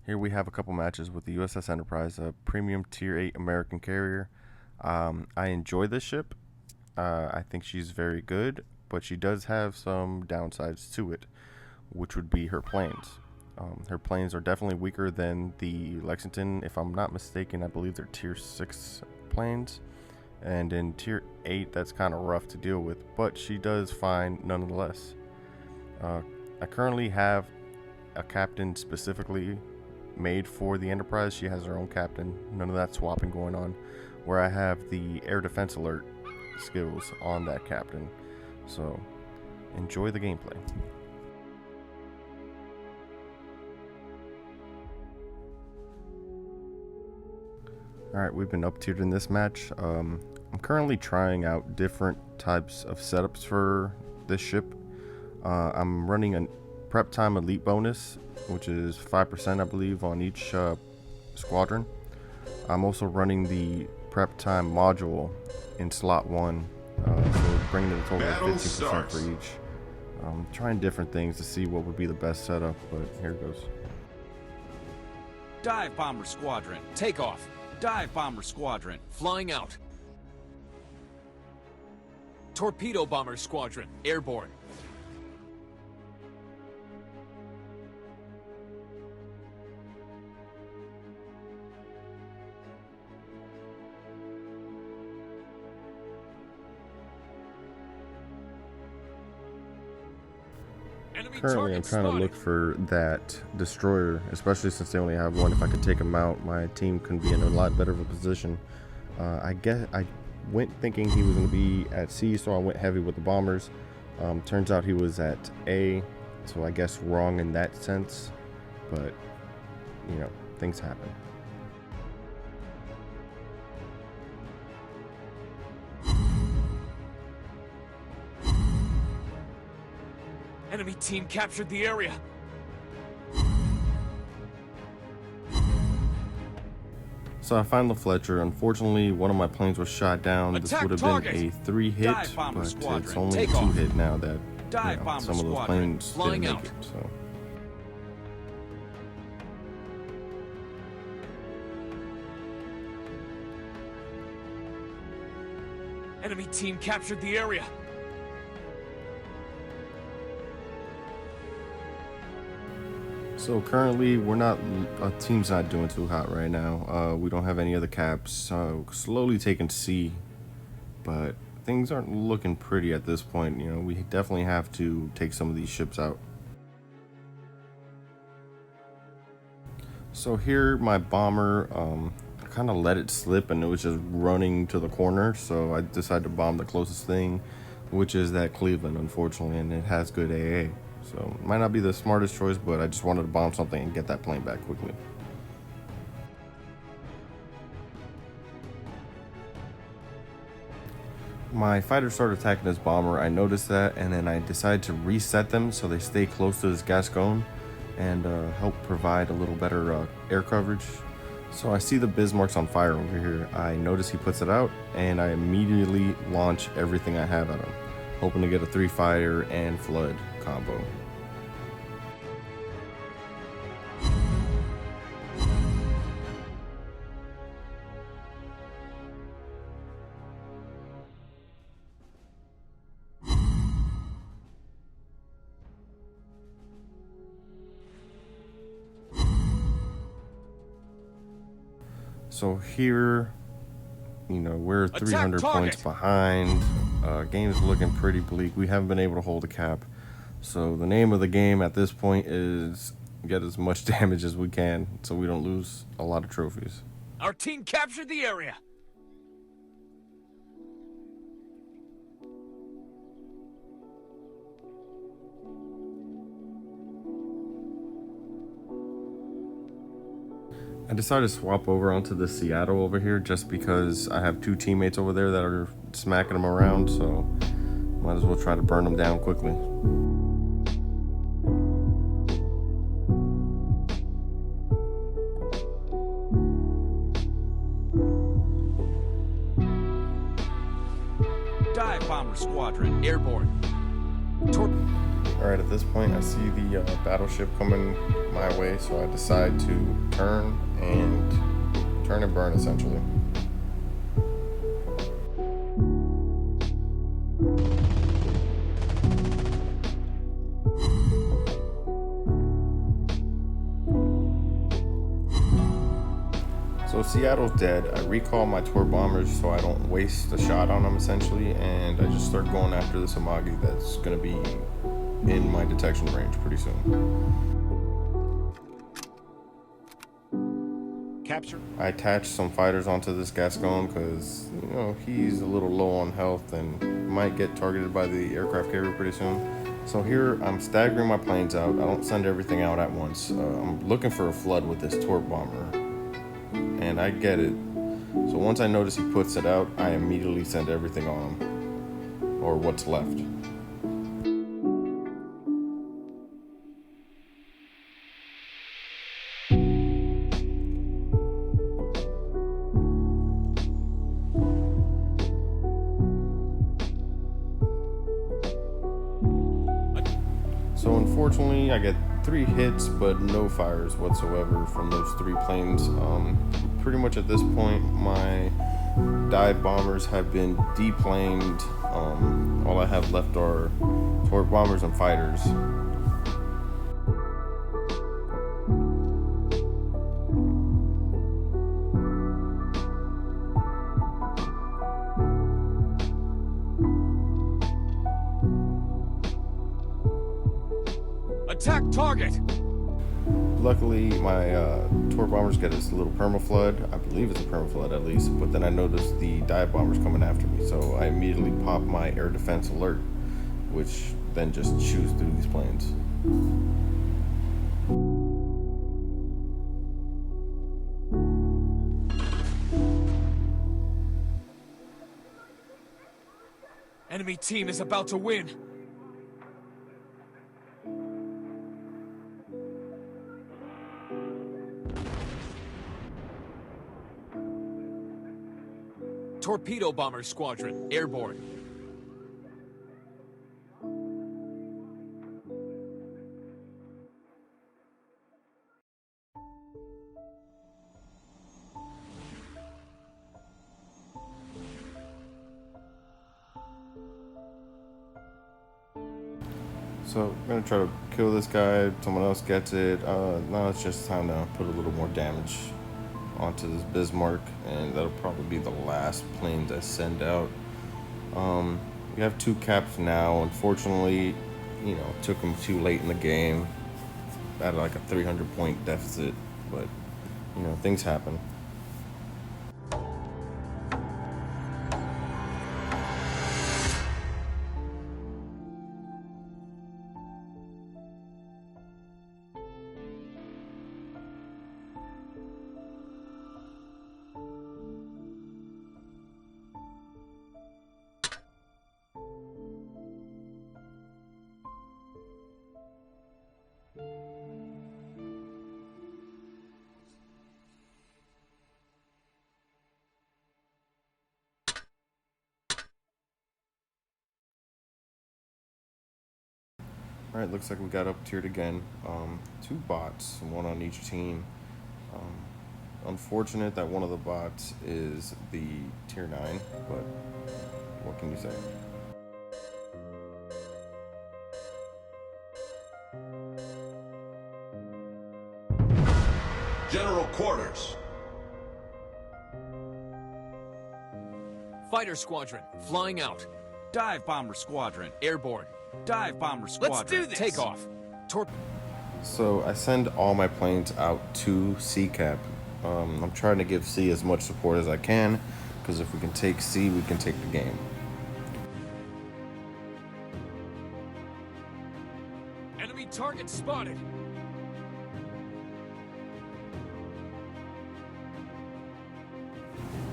Here we have a couple matches with the USS Enterprise, a premium tier 8 American carrier. I enjoy this ship. I think she's very good, but she does have some downsides to it, which would be her planes. Her planes are definitely weaker than the Lexington. If I'm not mistaken, I believe they're tier 6 planes. And in tier 8, that's kind of rough to deal with, but she does fine nonetheless. I currently have a captain specifically made for the Enterprise. She has her own captain, none of that swapping going on, where I have the air defense alert skills on that captain. So enjoy the gameplay. Alright, we've been up tiered in this match. I'm currently trying out different types of setups for this ship. I'm running a prep time elite bonus, which is 5% I believe on each squadron. I'm also running the prep time module in slot 1, so bringing the total of 50% for each. Trying different things to see what would be the best setup, but here it goes. Dive Bomber Squadron, take off. Dive Bomber Squadron, flying out. Torpedo Bomber Squadron, airborne. Currently, I'm trying to look for that destroyer, especially since they only have one. If I could take him out, my team can be in a lot better of a position. I guess I went thinking he was going to be at C, so I went heavy with the bombers. Turns out he was at A, so I guess wrong in that sense. But, you know, things happen. Enemy team captured the area. So I found the Fletcher. Unfortunately, one of my planes was shot down. This would have been a 3 hit, but it's only a 2 hit now that some of those planes didn't make it. So. Enemy team captured the area. So currently, our team's not doing too hot right now. We don't have any other caps. Slowly taking C, but things aren't looking pretty at this point. You know, we definitely have to take some of these ships out. So here, my bomber, I kind of let it slip, and it was just running to the corner. So I decided to bomb the closest thing, which is that Cleveland, unfortunately, and it has good AA. So might not be the smartest choice, but I just wanted to bomb something and get that plane back quickly. My fighter started attacking this bomber. I noticed that, and then I decided to reset them so they stay close to this Gascon and help provide a little better air coverage. So I see the Bismarck's on fire over here. I notice he puts it out, and I immediately launch everything I have at him, hoping to get a 3 fire and flood combo. So here, you know, we're 300 points behind. Game's looking pretty bleak. We haven't been able to hold a cap. So the name of the game at this point is get as much damage as we can so we don't lose a lot of trophies. Our team captured the area. I decided to swap over onto the Seattle over here just because I have 2 teammates over there that are smacking them around, so might as well try to burn them down quickly. Dive Bomber Squadron, airborne. Alright, at this point I see the battleship coming my way, so I decide to turn and burn essentially. So Seattle's dead. I recall my tour bombers so I don't waste a shot on them essentially, and I just start going after this Amagi that's going to be in my detection range pretty soon. Capture. I attach some fighters onto this Gascon because, you know, he's a little low on health and might get targeted by the aircraft carrier pretty soon. So here I'm staggering my planes out. I don't send everything out at once. I'm looking for a flood with this torp bomber, and I get it. So once I notice he puts it out, I immediately send everything on him, or what's left. So unfortunately, I get 3 hits, but no fires whatsoever from those 3 planes. Pretty much at this point, my dive bombers have been deplaned. All I have left are torp bombers and fighters. Attack target! Luckily, my torp bombers get this little permaflood. I believe it's a permaflood at least, but then I noticed the dive bombers coming after me, so I immediately pop my air defense alert, which then just chews through these planes. Enemy team is about to win. Torpedo bomber squadron airborne. So I'm gonna try to kill this guy. Someone else gets it. Now it's just time to put a little more damage onto this Bismarck, and that'll probably be the last planes I send out. We have 2 caps now. Unfortunately, you know, took them too late in the game. At like a 300-point deficit, but you know, things happen. Alright, looks like we got up tiered again. 2 bots, 1 on each team. Unfortunate that one of the bots is the tier 9, but what can you say? General quarters. Fighter squadron flying out. Dive bomber squadron. Airborne. Dive bomber squadron. Let's do this. Take off. So I send all my planes out to C-Cap. I'm trying to give C as much support as I can, because if we can take C, we can take the game. Enemy target spotted.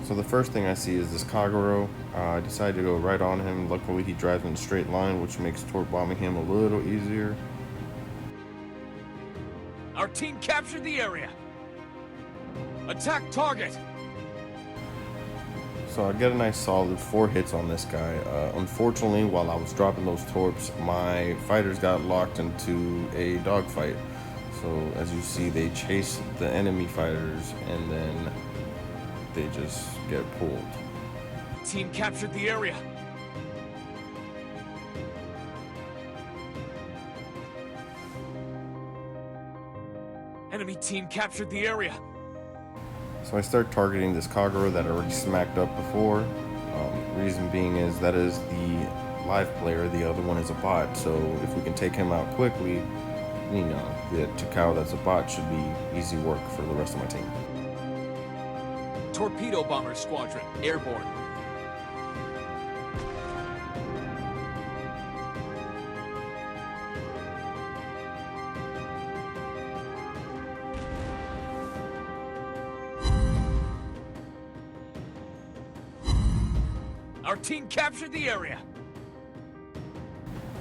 So the first thing I see is this Kagero. I decide to go right on him. Luckily, he drives in a straight line, which makes torp bombing him a little easier. Our team captured the area. Attack target. So I get a nice solid 4 hits on this guy. Unfortunately, while I was dropping those torps, my fighters got locked into a dogfight. So as you see, they chase the enemy fighters and then they just get pulled. Team captured the area. Enemy team captured the area. So I start targeting this Kagero that I already smacked up before. Reason being is that is the live player, the other one is a bot. So if we can take him out quickly, you know, the Takao that's a bot should be easy work for the rest of my team. Torpedo bomber squadron airborne. Our team captured the area.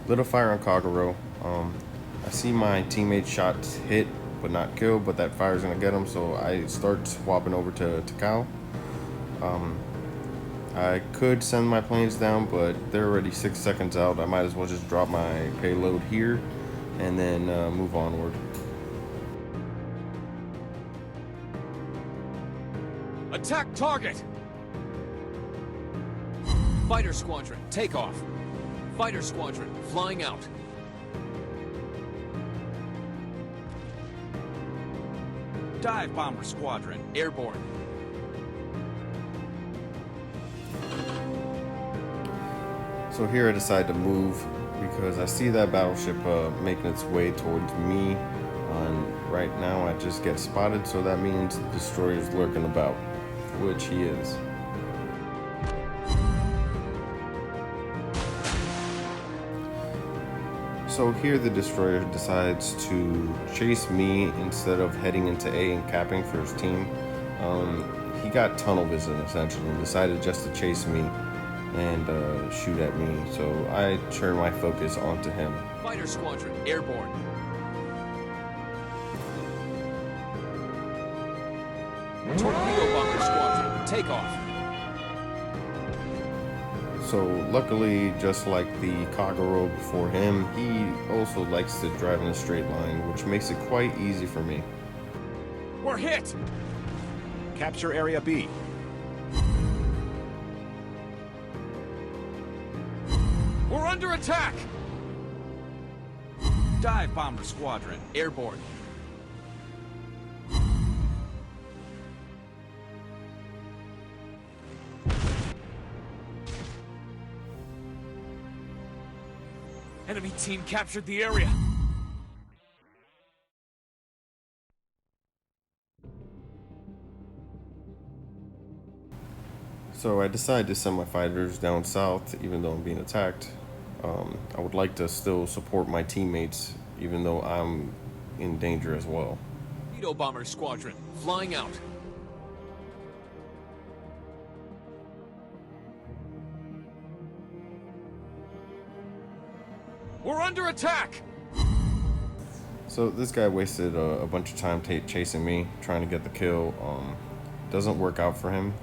Lit a fire on Kagero. I see my teammate's shots hit but not kill, but that fire's gonna get him, so I start swapping over to Takao. I could send my planes down, but they're already 6 seconds out. I might as well just drop my payload here and then move onward. Attack target. Fighter squadron, take off. Fighter squadron, flying out. Dive bomber squadron Airborne. So here I decide to move because I see that battleship making its way towards me. Right now I just get spotted, so that means the destroyer's lurking about, which he is. So here the destroyer decides to chase me instead of heading into A and capping for his team. He got tunnel vision essentially and decided just to chase me and shoot at me. So I turn my focus onto him. Fighter squadron airborne. Torpedo bomber squadron, take off. So luckily, just like the Kagero before him, he also likes to drive in a straight line, which makes it quite easy for me. We're hit. Capture Area B. We're under attack. dive bomber squadron Airborne. Enemy team captured the area. So I decided to send my fighters down south, even though I'm being attacked. I would like to still support my teammates, even though I'm in danger as well. Torpedo bomber squadron flying out. We're under attack. So this guy wasted a bunch of time chasing me, trying to get the kill. Doesn't work out for him,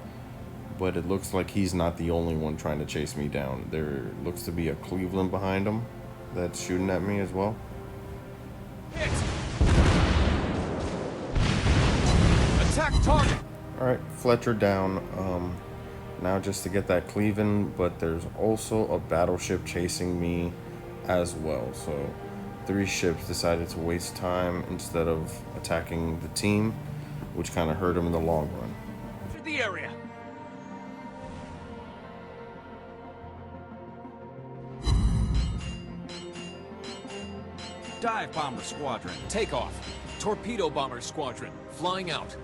but it looks like he's not the only one trying to chase me down. There looks to be a Cleveland behind him that's shooting at me as well. Hit. Attack target. Alright, Fletcher down. Now just to get that Cleveland, but there's also a battleship chasing me as well. So 3 ships decided to waste time instead of attacking the team, which kind of hurt them in the long run. To the area. dive bomber squadron Take off. Torpedo bomber squadron flying out.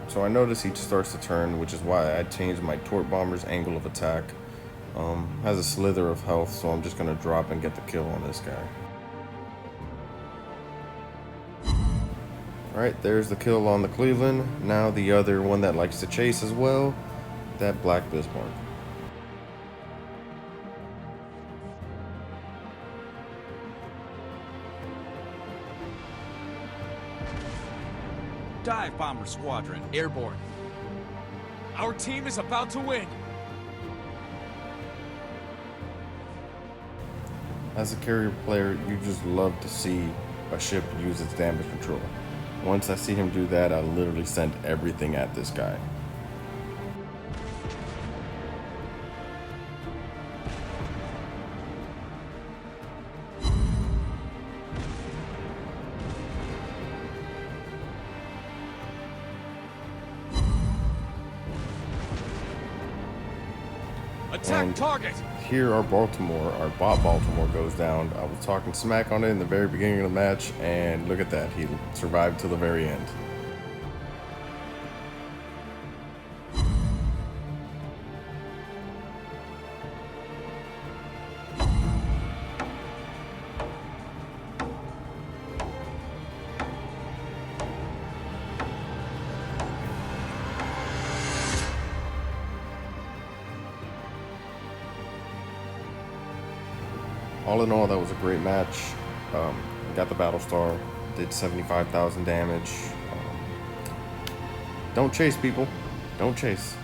So I notice he starts to turn, which is why I changed my torp bomber's angle of attack. Has a slither of health, so I'm just gonna drop and get the kill on this guy. Alright, there's the kill on the Cleveland. Now the other one that likes to chase as well, that Black Bismarck. Dive Bomber Squadron. Airborne. Our team is about to win. As a carrier player, you just love to see a ship use its damage control. Once I see him do that, I literally send everything at this guy. Attack And target. here our bot Baltimore goes down. I was talking smack on it in the very beginning of the match, and look at that, he survived till the very end. All in all, that was a great match. Got the battle star, did 75,000 damage. Don't chase, people. Don't chase.